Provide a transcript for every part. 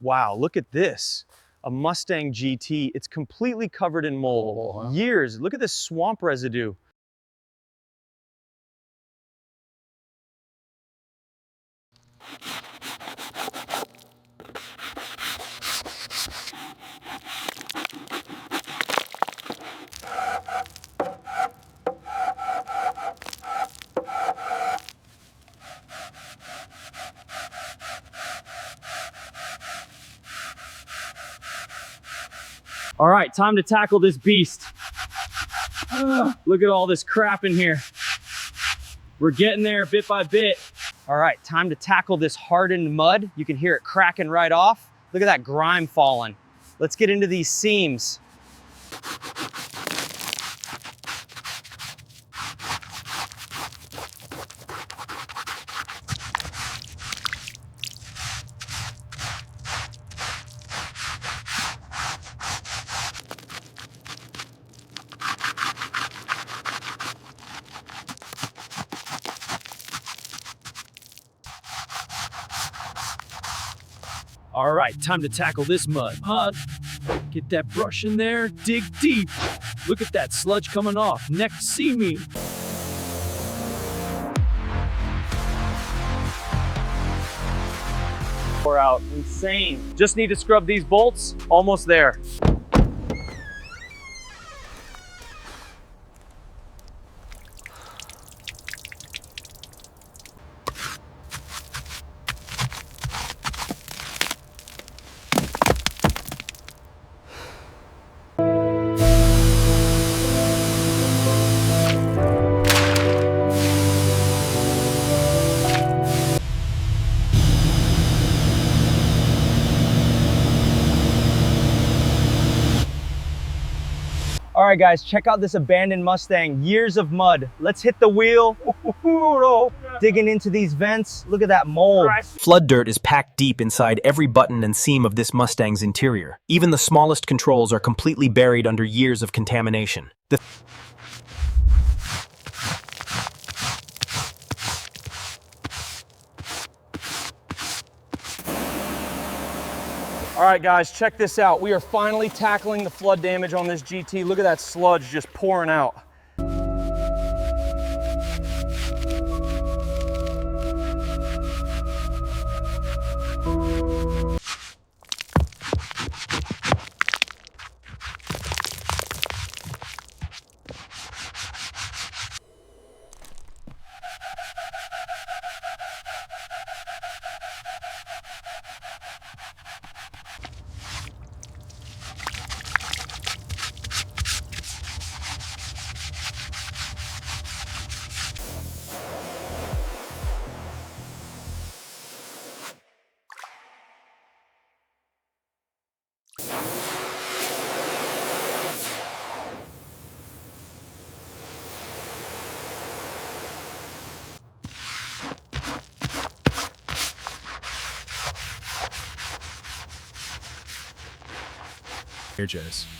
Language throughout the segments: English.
Wow, look at this. A Mustang GT. It's completely covered in mold. Years. Look at this swamp residue. All right, time to tackle this beast. Look at all this crap in here. We're getting there bit by bit. All right, time to tackle this hardened mud. You can hear it cracking right off. Look at that grime falling. Let's get into these seams. All right, time to tackle this mud. Get that brush in there, dig deep. Look at that sludge coming off. Next, see me. We're out. Insane. Just need to scrub these bolts. Almost there. All right, guys, check out this abandoned Mustang. Years of mud. Let's hit the wheel. Digging into these vents. Look at that mold. Flood dirt is packed deep inside every button and seam of this Mustang's interior. Even the smallest controls are completely buried under years of contamination. All right, guys, check this out. We are finally tackling the flood damage on this GT. Look at that sludge just pouring out.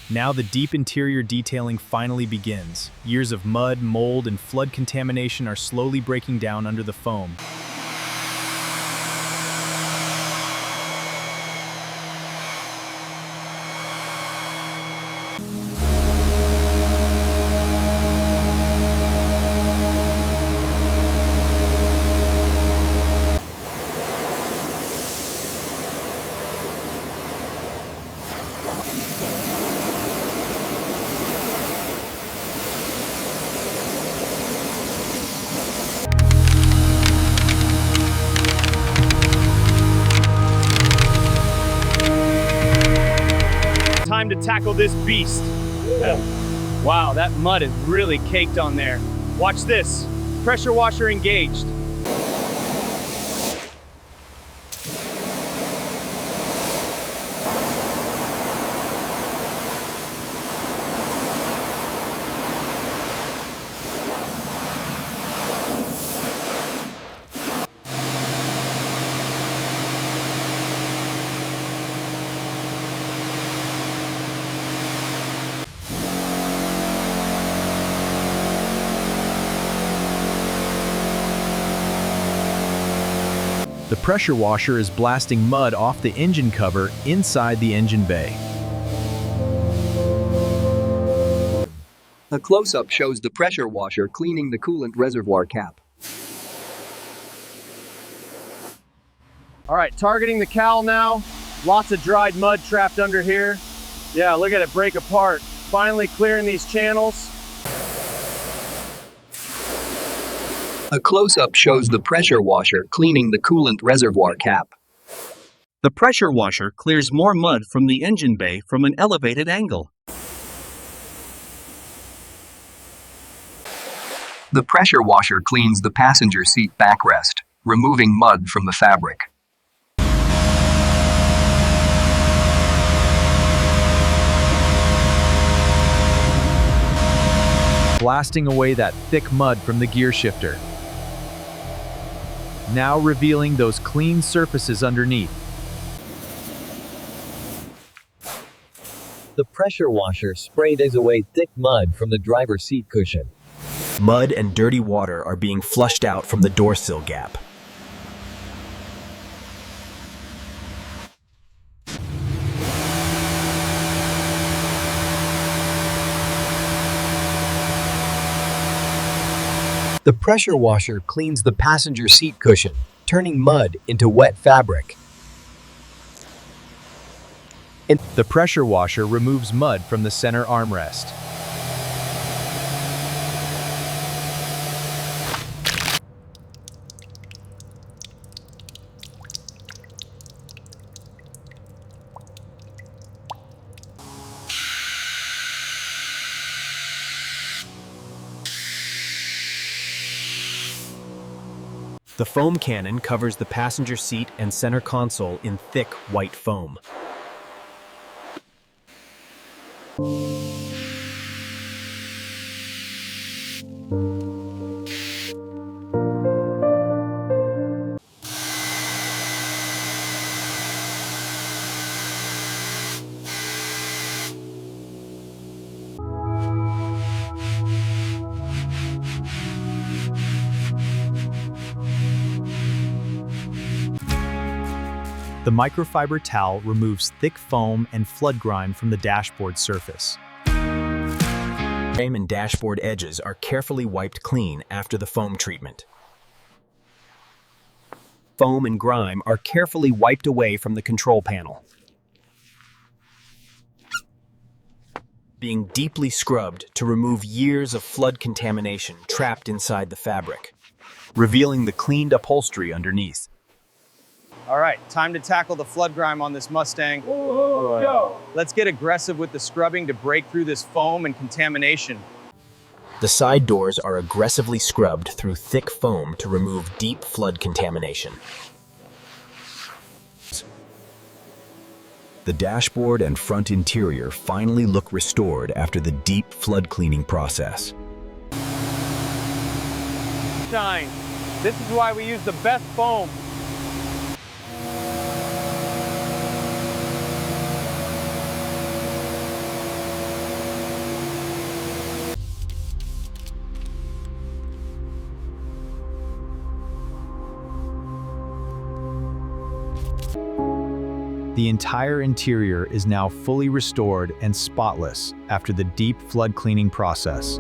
Now the deep interior detailing finally begins. Years of mud, mold, and flood contamination are slowly breaking down under the foam. Time to tackle this beast. Wow, that mud is really caked on there. Watch this. Pressure washer engaged. The pressure washer is blasting mud off the engine cover inside the engine bay. A close-up shows the pressure washer cleaning the coolant reservoir cap. All right, targeting the cowl now. Lots of dried mud trapped under here. Yeah, look at it break apart. Finally clearing these channels. A close-up shows the pressure washer cleaning the coolant reservoir cap. The pressure washer clears more mud from the engine bay from an elevated angle. The pressure washer cleans the passenger seat backrest, removing mud from the fabric. Blasting away that thick mud from the gear shifter. Now revealing those clean surfaces underneath. The pressure washer sprays away thick mud from the driver's seat cushion. Mud and dirty water are being flushed out from the door sill gap. The pressure washer cleans the passenger seat cushion, turning mud into wet fabric. The pressure washer removes mud from the center armrest. The foam cannon covers the passenger seat and center console in thick white foam. The microfiber towel removes thick foam and flood grime from the dashboard surface. Frame and dashboard edges are carefully wiped clean after the foam treatment. Foam and grime are carefully wiped away from the control panel, being deeply scrubbed to remove years of flood contamination trapped inside the fabric, revealing the cleaned upholstery underneath. All right, time to tackle the flood grime on this Mustang. Let's get aggressive with the scrubbing to break through this foam and contamination. The side doors are aggressively scrubbed through thick foam to remove deep flood contamination. The dashboard and front interior finally look restored after the deep flood cleaning process. Shine. This is why we use the best foam. The entire interior is now fully restored and spotless after the deep flood cleaning process.